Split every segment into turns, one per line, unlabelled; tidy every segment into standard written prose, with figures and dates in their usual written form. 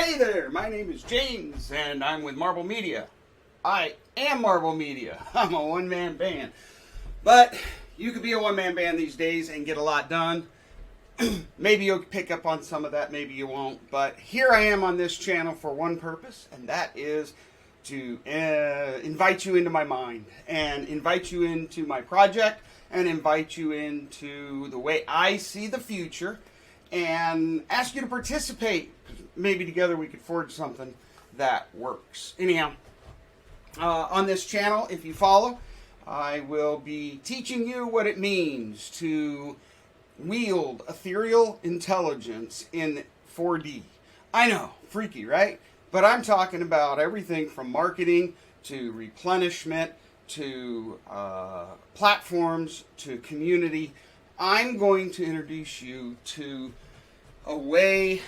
Hey there, my name is James, and I'm with Marble Media. I am Marble Media. I'm a one-man band. But you could be a one-man band these days and get a lot done. Maybe you'll pick up on some of that, maybe you won't. But here I am on this channel for one purpose, and that is to invite you into my mind, and invite you into my project, and invite you into the way I see the future, and ask you to participate. Maybe together we could forge something that works. Anyhow, on this channel, if you follow, I will be teaching you what it means to wield ethereal intelligence in 4D. I know, freaky, right? But I'm talking about everything from marketing to replenishment to platforms to community. I'm going to introduce you to a way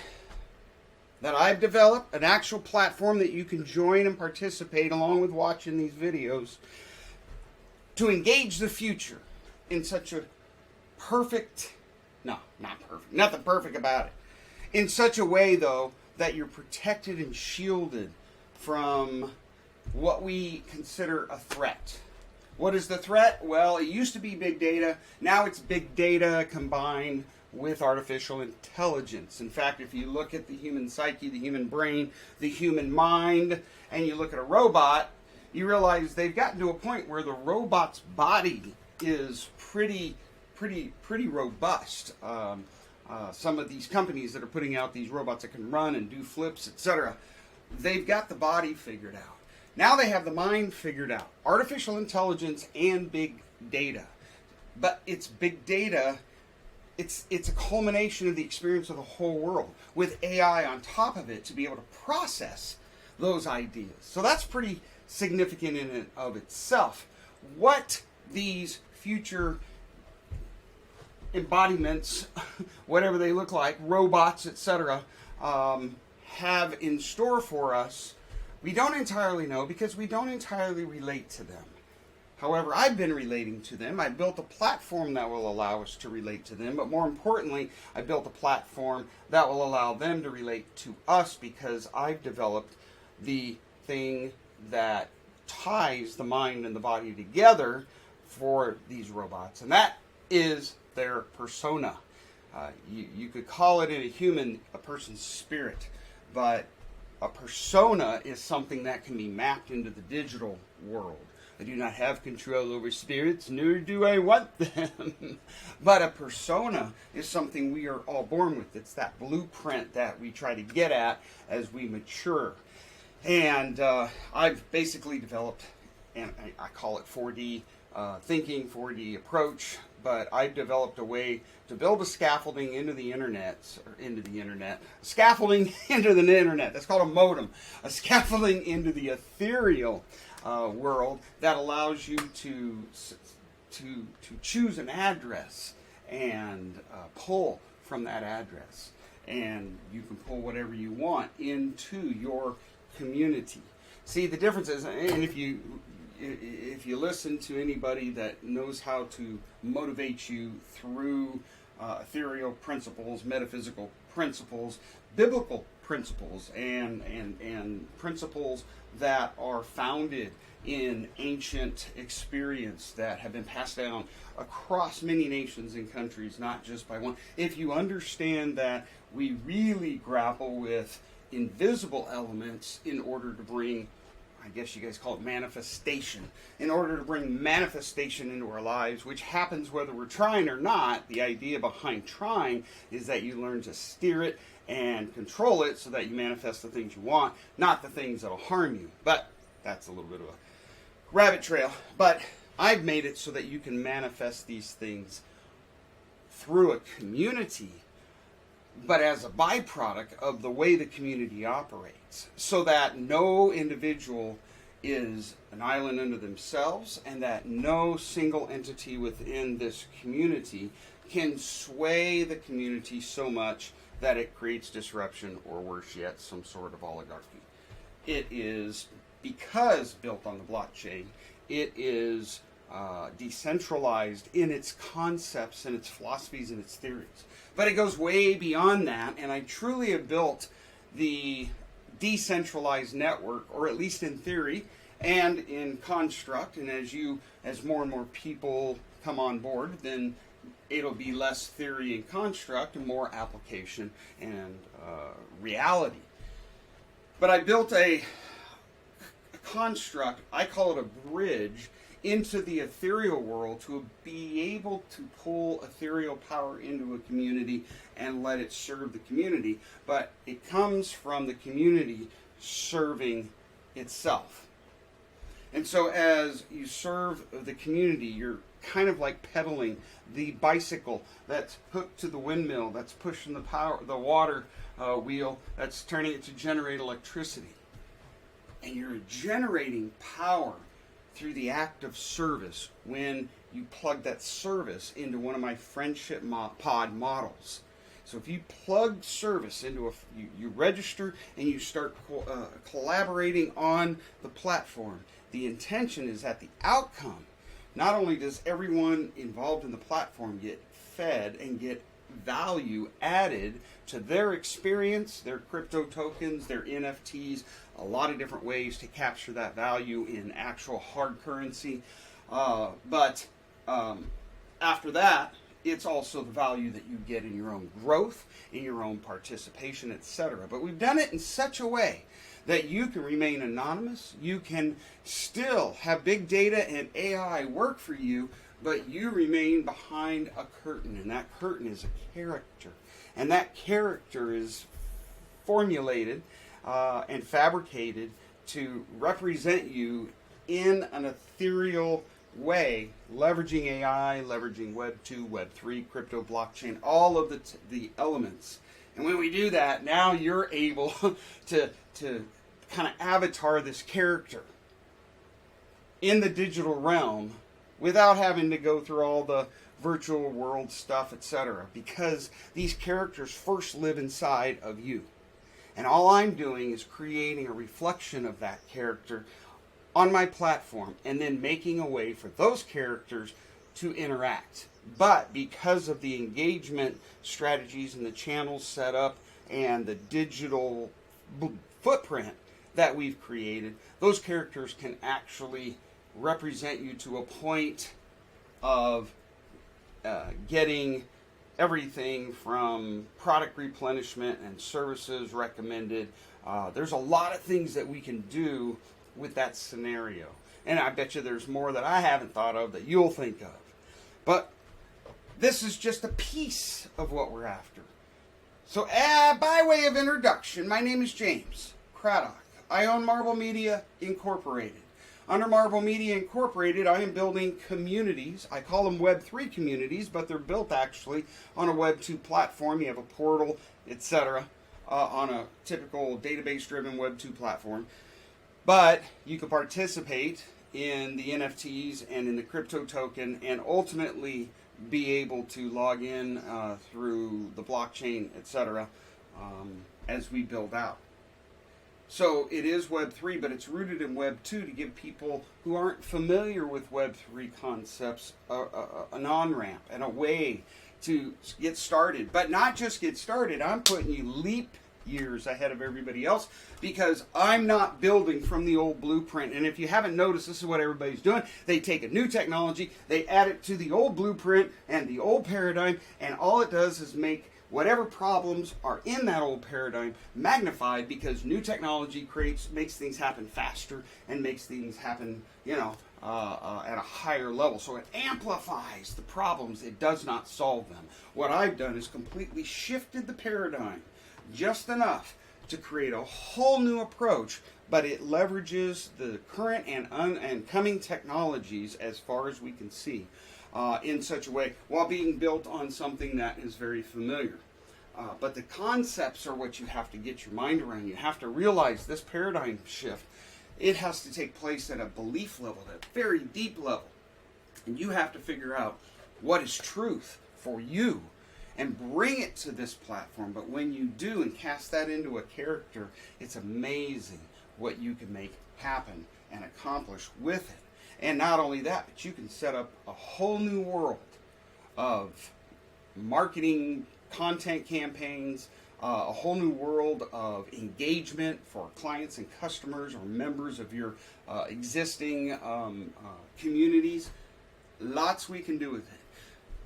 that I've developed, an actual platform that you can join and participate along with watching these videos to engage the future in such a perfect, no, not perfect, nothing perfect about it, in such a way though that you're protected and shielded from what we consider a threat. What is the threat? Well, it used to be big data. Now it's big data combined with artificial intelligence. In fact, if you look at the human psyche, the human brain, the human mind, and you look at a robot, you realize they've gotten to a point where the robot's body is pretty robust. Some of these companies that are putting out these robots that can run and do flips, etc., they've got the body figured out. Now they have the mind figured out. Artificial intelligence and big data. But it's big data. It's a culmination of the experience of the whole world with AI on top of it to be able to process those ideas. So that's pretty significant in and of itself. What these future embodiments, whatever they look like, robots, etc., have in store for us, we don't entirely know because we don't entirely relate to them. However, I've been relating to them. I built a platform that will allow us to relate to them, but more importantly, I built a platform that will allow them to relate to us because I've developed the thing that ties the mind and the body together for these robots, and that is their persona. You could call it in a human, a person's spirit, but a persona is something that can be mapped into the digital world. I do not have control over spirits, nor do I want them. But a persona is something we are all born with. It's that blueprint that we try to get at as we mature. And I've basically developed, and I call it 4D thinking, 4D approach, but I've developed a way to build a scaffolding into the internet, scaffolding into the internet. That's called a modem. A scaffolding into the ethereal world that allows you to choose an address and pull from that address, and you can pull whatever you want into your community. See, the difference is, and if you listen to anybody that knows how to motivate you through ethereal principles, metaphysical principles, biblical principles, and principles that are founded in ancient experience that have been passed down across many nations and countries, not just by one. If you understand that we really grapple with invisible elements in order to bring, I guess you guys call it manifestation, in order to bring manifestation into our lives, which happens whether we're trying or not. The idea behind trying is that you learn to steer it and control it so that you manifest the things you want, not the things that will harm you. But that's a little bit of a rabbit trail. But I've made it so that you can manifest these things through a community, but as a byproduct of the way the community operates, so that no individual is an island unto themselves, and that no single entity within this community can sway the community so much that it creates disruption, or worse yet, some sort of oligarchy. It is, because built on the blockchain, it is decentralized in its concepts and its philosophies and its theories. But it goes way beyond that, and I truly have built the decentralized network, or at least in theory and in construct. And as more and more people come on board, then it'll be less theory and construct and more application and reality. But I built a construct, I call it a bridge, into the ethereal world to be able to pull ethereal power into a community and let it serve the community. But it comes from the community serving itself. And so as you serve the community, you're kind of like pedaling the bicycle that's hooked to the windmill, that's pushing the water wheel, that's turning it to generate electricity. And you're generating power through the act of service when you plug that service into one of my friendship pod models. So if you plug service into you register and you start collaborating on the platform, the intention is that the outcome, not only does everyone involved in the platform get fed and get value added to their experience, their crypto tokens, their NFTs, a lot of different ways to capture that value in actual hard currency. But after that, it's also the value that you get in your own growth, in your own participation, etc. But we've done it in such a way that you can remain anonymous, you can still have big data and AI work for you, but you remain behind a curtain, and that curtain is a character. And that character is formulated and fabricated to represent you in an ethereal way, leveraging AI, leveraging Web 2, Web 3, crypto, blockchain, all of the elements. And when we do that, now you're able to kind of avatar this character in the digital realm without having to go through all the virtual world stuff, etc. Because these characters first live inside of you. And all I'm doing is creating a reflection of that character on my platform and then making a way for those characters to interact. But because of the engagement strategies and the channels set up and the digital footprint that we've created, those characters can actually represent you to a point of getting everything from product replenishment and services recommended. There's a lot of things that we can do with that scenario. And I bet you there's more that I haven't thought of that you'll think of. But this is just a piece of what we're after. So by way of introduction, my name is James Craddock. I own Marble Media Incorporated. Under Marble Media Incorporated, I am building communities. I call them Web 3 communities, but they're built actually on a Web 2 platform. You have a portal, etc., on a typical database-driven Web 2 platform. But you can participate in the NFTs and in the crypto token and ultimately be able to log in through the blockchain, etc., as we build out. So it is Web 3, but it's rooted in Web 2 to give people who aren't familiar with Web 3 concepts an on-ramp and a way to get started. But not just get started, I'm putting you leap years ahead of everybody else because I'm not building from the old blueprint. And if you haven't noticed, this is what everybody's doing. They take a new technology, they add it to the old blueprint and the old paradigm, and all it does is make whatever problems are in that old paradigm magnified because new technology makes things happen faster and makes things happen, at a higher level. So it amplifies the problems. It does not solve them. What I've done is completely shifted the paradigm just enough to create a whole new approach, but it leverages the current and coming technologies as far as we can see. In such a way while being built on something that is very familiar. But the concepts are what you have to get your mind around. You have to realize this paradigm shift. It has to take place at a belief level, at a very deep level. And you have to figure out what is truth for you and bring it to this platform. But when you do and cast that into a character, it's amazing what you can make happen and accomplish with it. And not only that, but you can set up a whole new world of marketing, content campaigns, a whole new world of engagement for clients and customers or members of your existing communities. Lots we can do with it.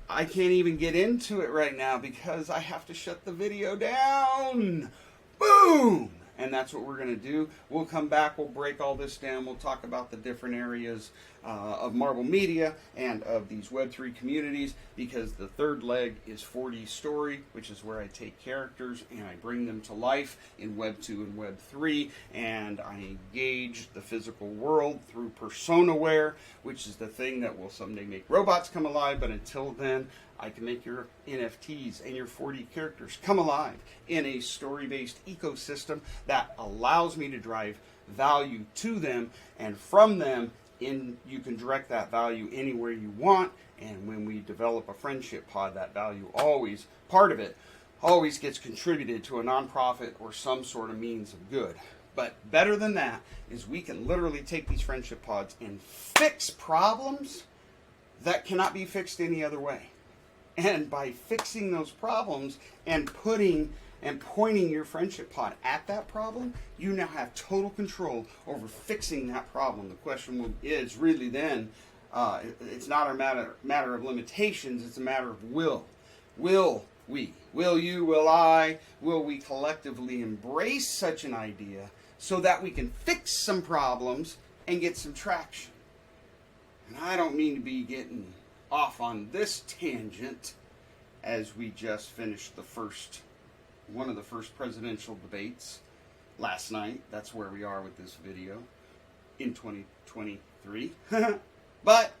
I can't even get into it right now because I have to shut the video down. Boom! And that's what we're going to do. We'll come back, we'll break all this down, we'll talk about the different areas of Marble Media and of these Web3 communities, because the third leg is 4D Story, which is where I take characters and I bring them to life in Web 2 and Web 3, and I engage the physical world through Personaware, which is the thing that will someday make robots come alive, but until then, I can make your NFTs and your 4D characters come alive in a story-based ecosystem that allows me to drive value to them, and from them, you can direct that value anywhere you want. And when we develop a friendship pod, that value always, part of it, always gets contributed to a nonprofit or some sort of means of good. But better than that is we can literally take these friendship pods and fix problems that cannot be fixed any other way. And by fixing those problems and pointing your friendship pod at that problem, you now have total control over fixing that problem. The question is really then, it's not a matter of limitations, it's a matter of will. Will we? Will you? Will I? Will we collectively embrace such an idea so that we can fix some problems and get some traction? And I don't mean to be getting off on this tangent as we just finished one of the first presidential debates last night. That's where we are with this video in 2023. But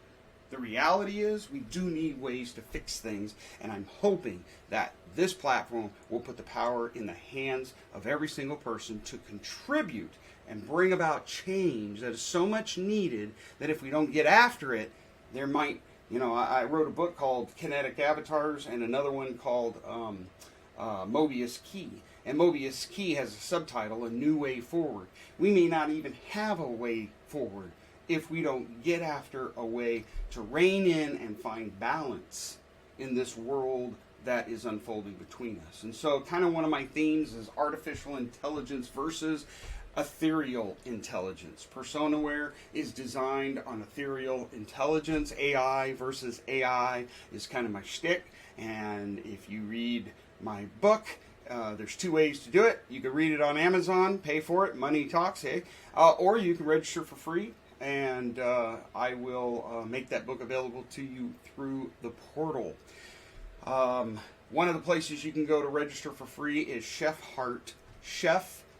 the reality is we do need ways to fix things, and I'm hoping that this platform will put the power in the hands of every single person to contribute and bring about change that is so much needed that if we don't get after it, there might, I wrote a book called Kinetic Avatars and another one called Mobius Key. And Mobius Key has a subtitle, A New Way Forward. We may not even have a way forward if we don't get after a way to rein in and find balance in this world that is unfolding between us. And so kind of one of my themes is artificial intelligence versus ethereal intelligence. Personaware is designed on ethereal intelligence. AI versus AI is kind of my shtick. And if you read my book, there's two ways to do it. You can read it on Amazon, pay for it, money talks, hey? Or you can register for free, and I will make that book available to you through the portal. One of the places you can go to register for free is Chefheart, CHEFHE.ART,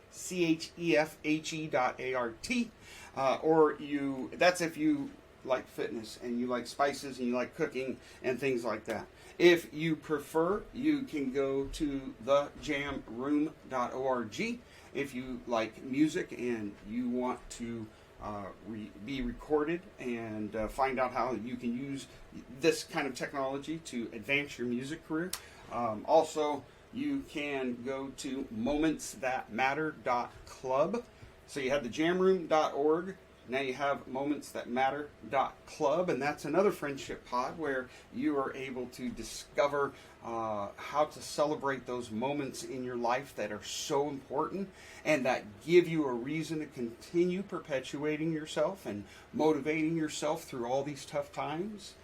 or that's if you like fitness and you like spices and you like cooking and things like that. If you prefer, you can go to thejamroom.org. If you like music and you want to be recorded and find out how you can use this kind of technology to advance your music career. Also, you can go to momentsthatmatter.club. So you have the jamroom.org. Now you have momentsthatmatter.club, and that's another friendship pod where you are able to discover how to celebrate those moments in your life that are so important and that give you a reason to continue perpetuating yourself and motivating yourself through all these tough times.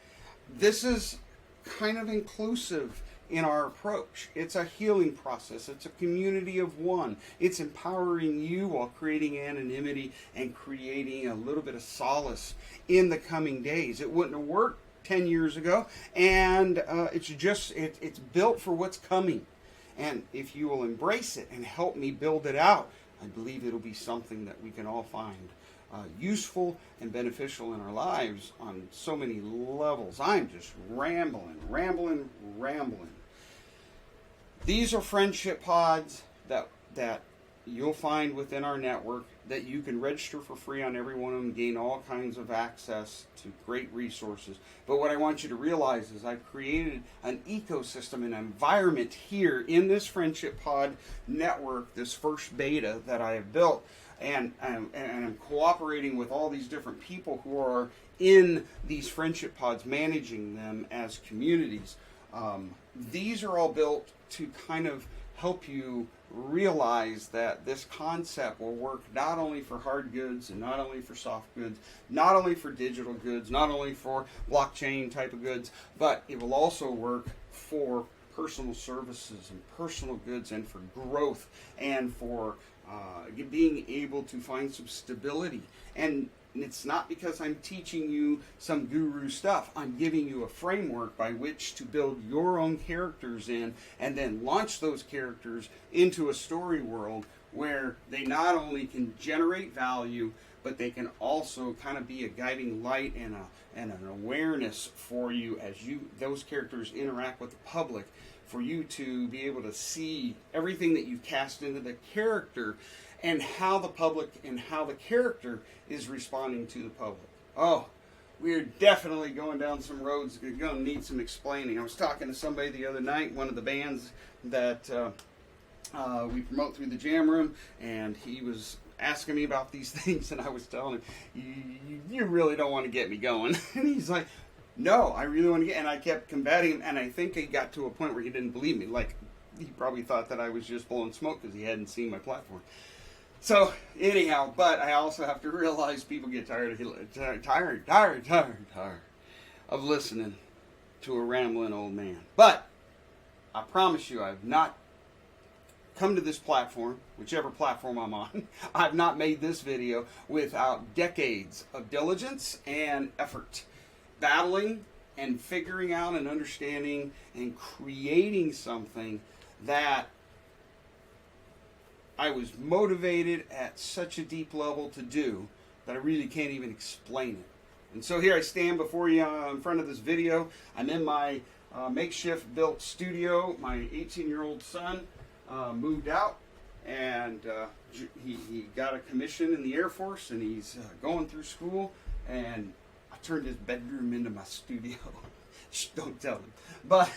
This is kind of inclusive in our approach. It's a healing process. It's a community of one. It's empowering you while creating anonymity and creating a little bit of solace in the coming days. It wouldn't have worked 10 years ago, and it's built for what's coming. And if you will embrace it and help me build it out, I believe it'll be something that we can all find useful and beneficial in our lives on so many levels. I'm just rambling. These are friendship pods that you'll find within our network that you can register for free on every one of them, gain all kinds of access to great resources. But what I want you to realize is I've created an ecosystem, an environment here in this friendship pod network, this first beta that I have built. And I'm cooperating with all these different people who are in these friendship pods, managing them as communities. These are all built to kind of help you realize that this concept will work not only for hard goods and not only for soft goods, not only for digital goods, not only for blockchain type of goods, but it will also work for personal services and personal goods and for growth and for being able to find some stability. And it's not because I'm teaching you some guru stuff. I'm giving you a framework by which to build your own characters in and then launch those characters into a story world where they not only can generate value, but they can also kind of be a guiding light and an awareness for you as those characters interact with the public, for you to be able to see everything that you cast into the character and how the public and how the character is responding to the public. Oh, we're definitely going down some roads that are going to need some explaining. I was talking to somebody the other night, one of the bands that we promote through the Jam Room, and he was asking me about these things, and I was telling him, you really don't want to get me going. And he's like, no, I really want to get, and I kept combating him, and I think he got to a point where he didn't believe me. Like, he probably thought that I was just blowing smoke because he hadn't seen my platform. So, anyhow, but I also have to realize people get tired of listening to a rambling old man. But I promise you, I've not come to this platform, whichever platform I'm on, I've not made this video without decades of diligence and effort, battling and figuring out and understanding and creating something that I was motivated at such a deep level to do that I really can't even explain it. And so here I stand before you in front of this video. I'm in my makeshift built studio. My 18-year-old son moved out, and he got a commission in the Air Force, and he's going through school, and I turned his bedroom into my studio. Shh, don't tell him. But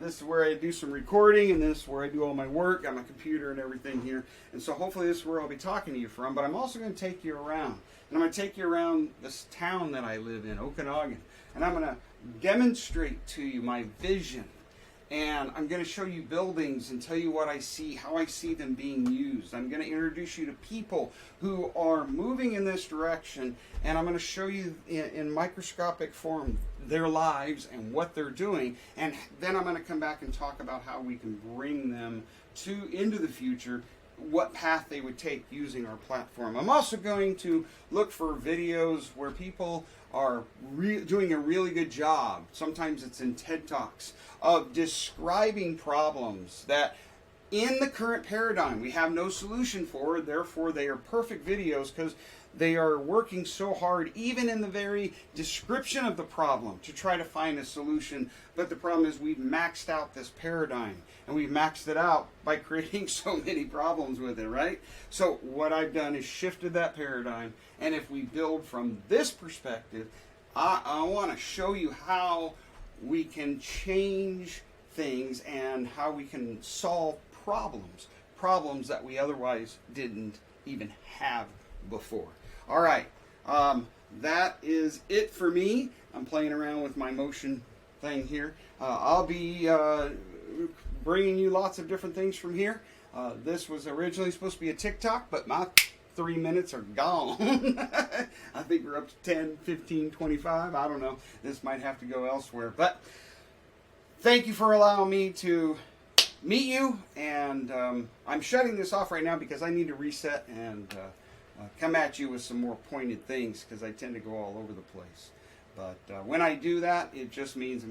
this is where I do some recording, and this is where I do all my work. Got my computer and everything here. And so hopefully this is where I'll be talking to you from. But I'm also going to take you around. And I'm going to take you around this town that I live in, Okanagan. And I'm going to demonstrate to you my vision. And I'm going to show you buildings and tell you what I see, how I see them being used. I'm going to introduce you to people who are moving in this direction, and I'm going to show you in microscopic form their lives and what they're doing. And then I'm going to come back and talk about how we can bring them into the future, what path they would take using our platform. I'm also going to look for videos where people are doing a really good job. Sometimes it's in TED Talks of describing problems that in the current paradigm we have no solution for. Therefore, they are perfect videos because they are working so hard, even in the very description of the problem, to try to find a solution. But the problem is we've maxed out this paradigm, and we've maxed it out by creating so many problems with it, right? So what I've done is shifted that paradigm, and if we build from this perspective, I want to show you how we can change things and how we can solve problems that we otherwise didn't even have before. All right, that is it for me. I'm playing around with my motion thing here. I'll be bringing you lots of different things from here. This was originally supposed to be a TikTok, but my 3 minutes are gone. I think we're up to 10, 15, 25. I don't know. This might have to go elsewhere. But thank you for allowing me to meet you. And I'm shutting this off right now because I need to reset and come at you with some more pointed things because I tend to go all over the place. But when I do that, it just means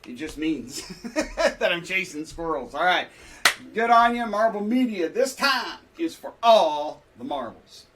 it just means that I'm chasing squirrels. All right. Good on you, Marble Media. This time is for all the marbles.